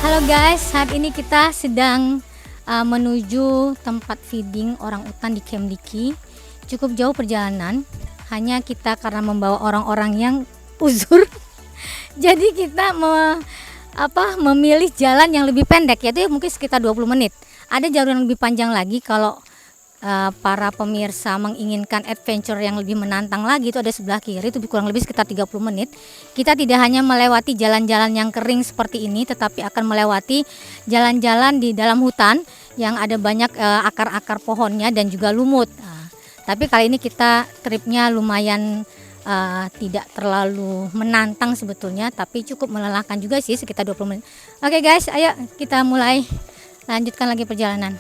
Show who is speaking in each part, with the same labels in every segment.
Speaker 1: Halo guys, saat ini kita sedang menuju tempat feeding orang utan di Camp Diki. Cukup jauh perjalanan, hanya kita karena membawa orang-orang yang uzur. Jadi kita memilih jalan yang lebih pendek, yaitu mungkin sekitar 20 menit. Ada jalur yang lebih panjang lagi kalau para pemirsa menginginkan adventure yang lebih menantang lagi, itu ada sebelah kiri, itu kurang lebih sekitar 30 menit. Kita tidak hanya melewati jalan-jalan yang kering seperti ini, tetapi akan melewati jalan-jalan di dalam hutan yang ada banyak akar-akar pohonnya dan juga lumut. Tapi kali ini kita tripnya lumayan tidak terlalu menantang sebetulnya, tapi cukup melelahkan juga sih, sekitar 20 menit. Oke guys, ayo kita mulai lanjutkan lagi perjalanan.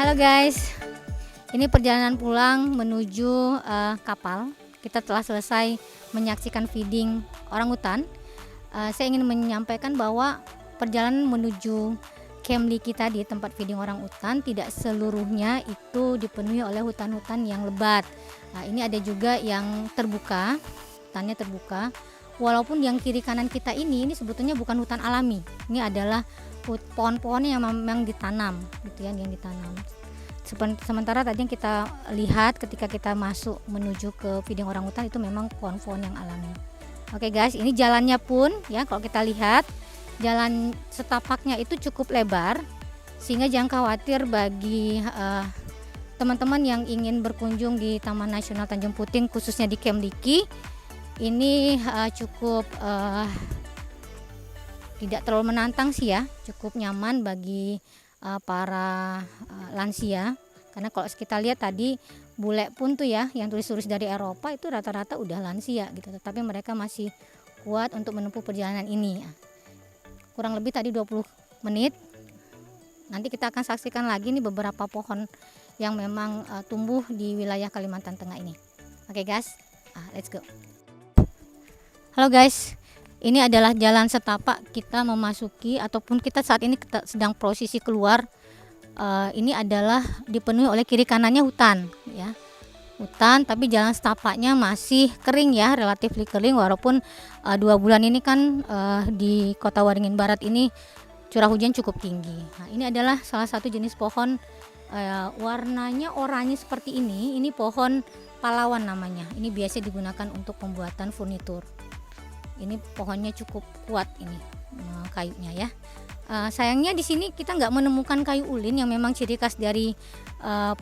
Speaker 1: Halo guys, ini perjalanan pulang menuju kapal. Kita telah selesai menyaksikan feeding orangutan. Saya ingin menyampaikan bahwa perjalanan menuju Camp Diki tadi, tempat feeding orangutan, tidak seluruhnya itu dipenuhi oleh hutan-hutan yang lebat. Ini ada juga yang terbuka, hutannya terbuka. Walaupun yang kiri kanan kita ini sebetulnya bukan hutan alami. Ini adalah pohon-pohonnya yang memang ditanam, gitu ya, yang ditanam. Sementara tadi yang kita lihat ketika kita masuk menuju ke feeding orangutan itu memang pohon-pohon yang alami. Oke guys, ini jalannya pun ya, kalau kita lihat jalan setapaknya itu cukup lebar, sehingga jangan khawatir bagi teman-teman yang ingin berkunjung di Taman Nasional Tanjung Puting, khususnya di Camp Diki. Ini cukup tidak terlalu menantang sih ya, cukup nyaman bagi para lansia, karena kalau kita lihat tadi bule pun tuh ya, yang turis-turis dari Eropa itu rata-rata udah lansia gitu, tetapi mereka masih kuat untuk menempuh perjalanan ini. Kurang lebih tadi 20 menit. Nanti kita akan saksikan lagi nih beberapa pohon yang memang tumbuh di wilayah Kalimantan Tengah ini. Oke guys, let's go. Halo guys, ini adalah jalan setapak kita memasuki, ataupun kita saat ini sedang posisi keluar. Ini adalah dipenuhi oleh kiri kanannya hutan ya, hutan, tapi jalan setapaknya masih kering ya, relatif kering, walaupun 2 bulan ini kan di Kota Waringin Barat ini curah hujan cukup tinggi. Ini adalah salah satu jenis pohon warnanya oranye seperti ini pohon pahlawan namanya. Ini biasa digunakan untuk pembuatan furnitur. Ini pohonnya cukup kuat ini kayunya ya. Sayangnya di sini kita nggak menemukan kayu ulin yang memang ciri khas dari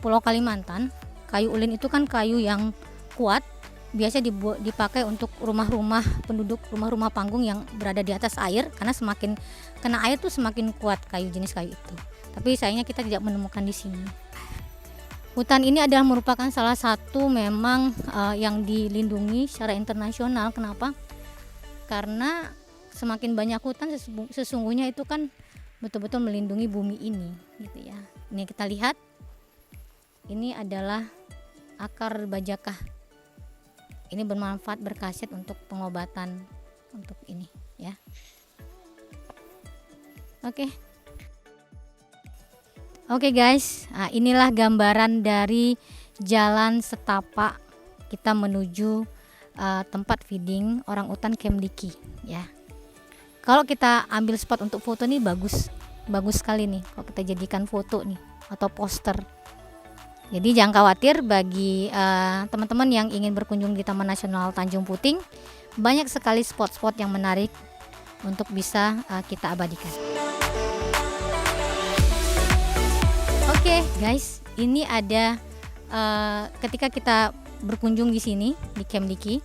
Speaker 1: Pulau Kalimantan. Kayu ulin itu kan kayu yang kuat, biasa dipakai untuk rumah-rumah penduduk, rumah-rumah panggung yang berada di atas air, karena semakin kena air tuh semakin kuat jenis kayu itu. Tapi sayangnya kita tidak menemukan di sini. Hutan ini adalah merupakan salah satu memang yang dilindungi secara internasional. Kenapa? Karena semakin banyak hutan sesungguhnya itu kan betul-betul melindungi bumi ini gitu ya. Ini kita lihat, ini adalah akar bajakah. Ini bermanfaat, berkhasiat untuk pengobatan untuk ini ya. Oke guys, inilah gambaran dari jalan setapak kita menuju tempat feeding orangutan Camp Diki ya. Kalau kita ambil spot untuk foto nih bagus sekali nih kalau kita jadikan foto nih atau poster. Jadi jangan khawatir bagi teman-teman yang ingin berkunjung di Taman Nasional Tanjung Puting, banyak sekali spot-spot yang menarik untuk bisa kita abadikan. Oke, guys, ini ada ketika kita berkunjung di sini di Camp Diki,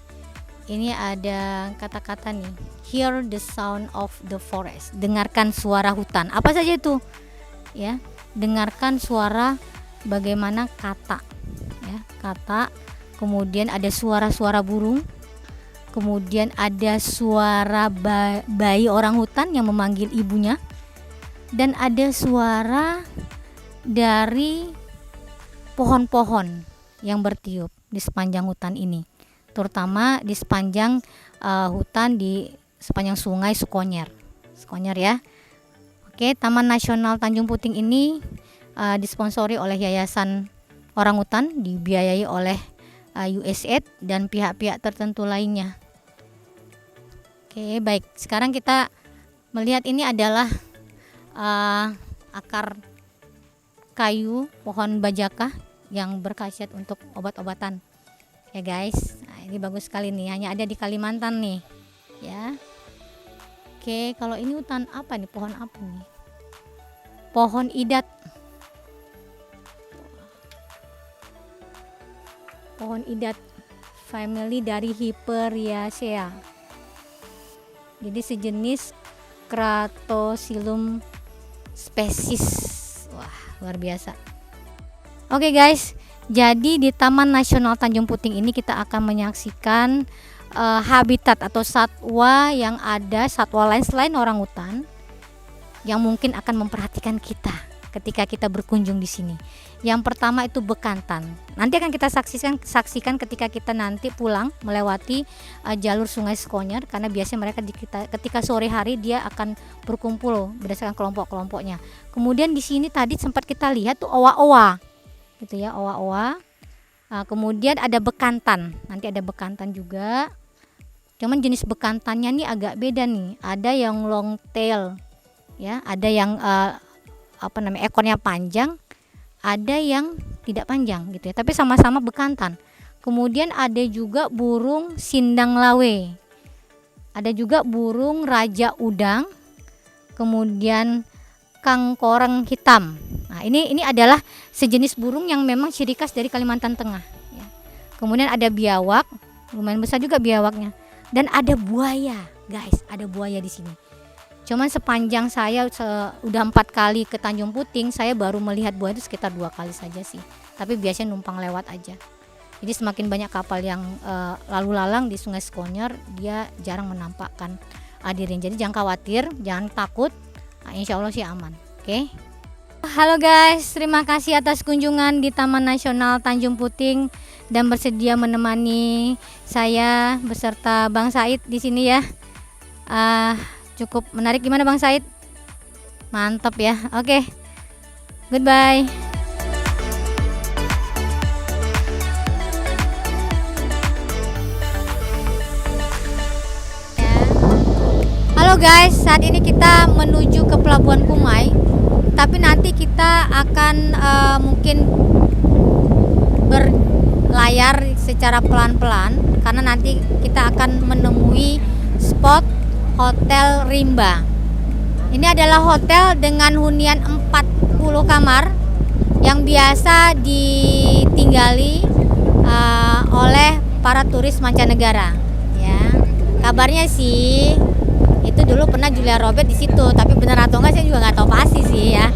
Speaker 1: ini ada kata-kata nih, hear the sound of the forest, dengarkan suara hutan. Apa saja itu? Ya, dengarkan suara bagaimana kata, ya, kata. Kemudian ada suara-suara burung, kemudian ada suara bayi orang hutan yang memanggil ibunya, dan ada suara dari pohon-pohon yang bertiup di sepanjang hutan ini, terutama di sepanjang hutan di sepanjang sungai Sukonyer ya. Oke, Taman Nasional Tanjung Puting ini disponsori oleh Yayasan Orangutan, dibiayai oleh USAID dan pihak-pihak tertentu lainnya. Oke, baik. Sekarang kita melihat ini adalah akar kayu pohon bajaka yang berkhasiat untuk obat-obatan. Ya guys, nah, ini bagus sekali nih, hanya ada di Kalimantan nih. Ya. Oke, kalau ini hutan apa nih? Pohon apa nih? Pohon idat. Pohon idat, family dari Hyperiaceae. Jadi sejenis Cratoxylum spesies. Wah, luar biasa. Oke guys, jadi di Taman Nasional Tanjung Puting ini kita akan menyaksikan habitat atau satwa yang ada, satwa lain selain orangutan yang mungkin akan memperhatikan kita ketika kita berkunjung di sini. Yang pertama itu bekantan. Nanti akan kita saksikan ketika kita nanti pulang melewati jalur Sungai Sukonyer, karena biasanya mereka ketika sore hari dia akan berkumpul berdasarkan kelompok-kelompoknya. Kemudian di sini tadi sempat kita lihat tuh owa-owa, gitu ya, owa-owa. Kemudian ada bekantan. Nanti ada bekantan juga. Cuman jenis bekantannya nih agak beda nih. Ada yang long tail, ya, ada yang ekornya panjang, ada yang tidak panjang gitu ya, tapi sama-sama bekantan. Kemudian ada juga burung sindang lawe, ada juga burung raja udang, kemudian kangkoreng hitam. Nah, ini adalah sejenis burung yang memang ciri khas dari Kalimantan Tengah ya. Kemudian ada biawak, lumayan besar juga biawaknya, dan ada buaya guys, ada buaya di sini. Cuman sepanjang saya udah 4 kali ke Tanjung Puting, saya baru melihat buaya itu sekitar 2 kali saja sih. Tapi biasanya numpang lewat aja. Jadi semakin banyak kapal yang lalu lalang di Sungai Sukonyer, dia jarang menampakkan dirinya. Jadi jangan khawatir, jangan takut. Nah, insya Allah sih aman. Oke. Halo guys, terima kasih atas kunjungan di Taman Nasional Tanjung Puting dan bersedia menemani saya beserta Bang Said di sini ya. Cukup menarik, gimana Bang Said? Mantap ya. Oke. Goodbye. Halo guys, saat ini kita menuju ke Pelabuhan Kumai. Tapi nanti kita akan mungkin berlayar secara pelan-pelan, karena nanti kita akan menemui spot Hotel Rimba. Ini adalah hotel dengan hunian 40 kamar yang biasa ditinggali oleh para turis mancanegara. Ya, kabarnya sih itu dulu pernah Julia Robert di situ, tapi benar atau enggak saya juga nggak tahu pasti sih ya.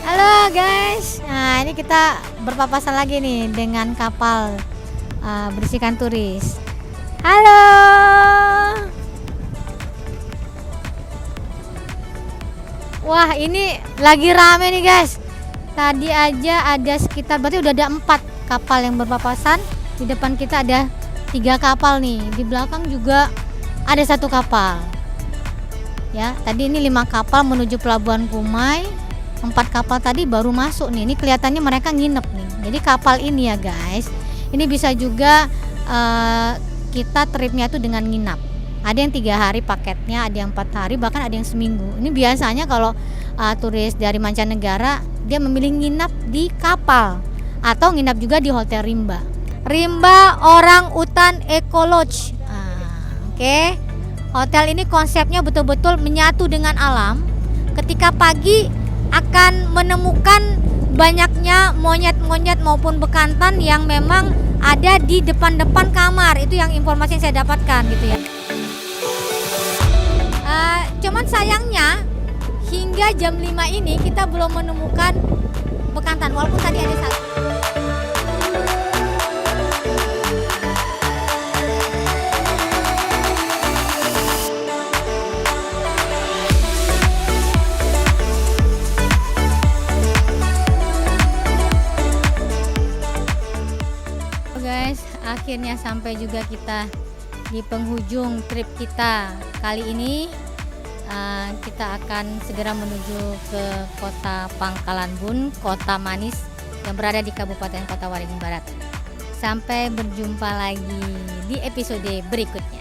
Speaker 1: Halo guys, nah ini kita berpapasan lagi nih dengan kapal berisikan turis. Halo. Wah, ini lagi rame nih guys. Tadi aja ada sekitar, berarti udah ada 4 kapal yang berpapasan. Di depan kita ada 3 kapal nih, di belakang juga ada 1 kapal. Ya, tadi ini 5 kapal menuju Pelabuhan Kumai, 4 kapal tadi baru masuk nih. Ini kelihatannya mereka nginep nih. Jadi kapal ini ya guys, ini bisa juga kita tripnya tuh dengan nginap. Ada yang 3 hari paketnya, ada yang 4 hari, bahkan ada yang seminggu. Ini biasanya kalau turis dari mancanegara dia memilih nginap di kapal atau nginap juga di Hotel Rimba. Rimba Orang Utan Eco Lodge. Oke. Hotel ini konsepnya betul-betul menyatu dengan alam. Ketika pagi akan menemukan banyaknya monyet-monyet maupun bekantan yang memang ada di depan-depan kamar. Itu yang informasi yang saya dapatkan gitu ya. Cuman sayangnya hingga jam 5 ini kita belum menemukan bekantan, walaupun tadi ada 1. Guys, akhirnya sampai juga kita di penghujung trip kita kali ini. Kita akan segera menuju ke kota Pangkalan Bun, kota manis yang berada di Kabupaten Kota Waringin Barat. Sampai berjumpa lagi di episode berikutnya.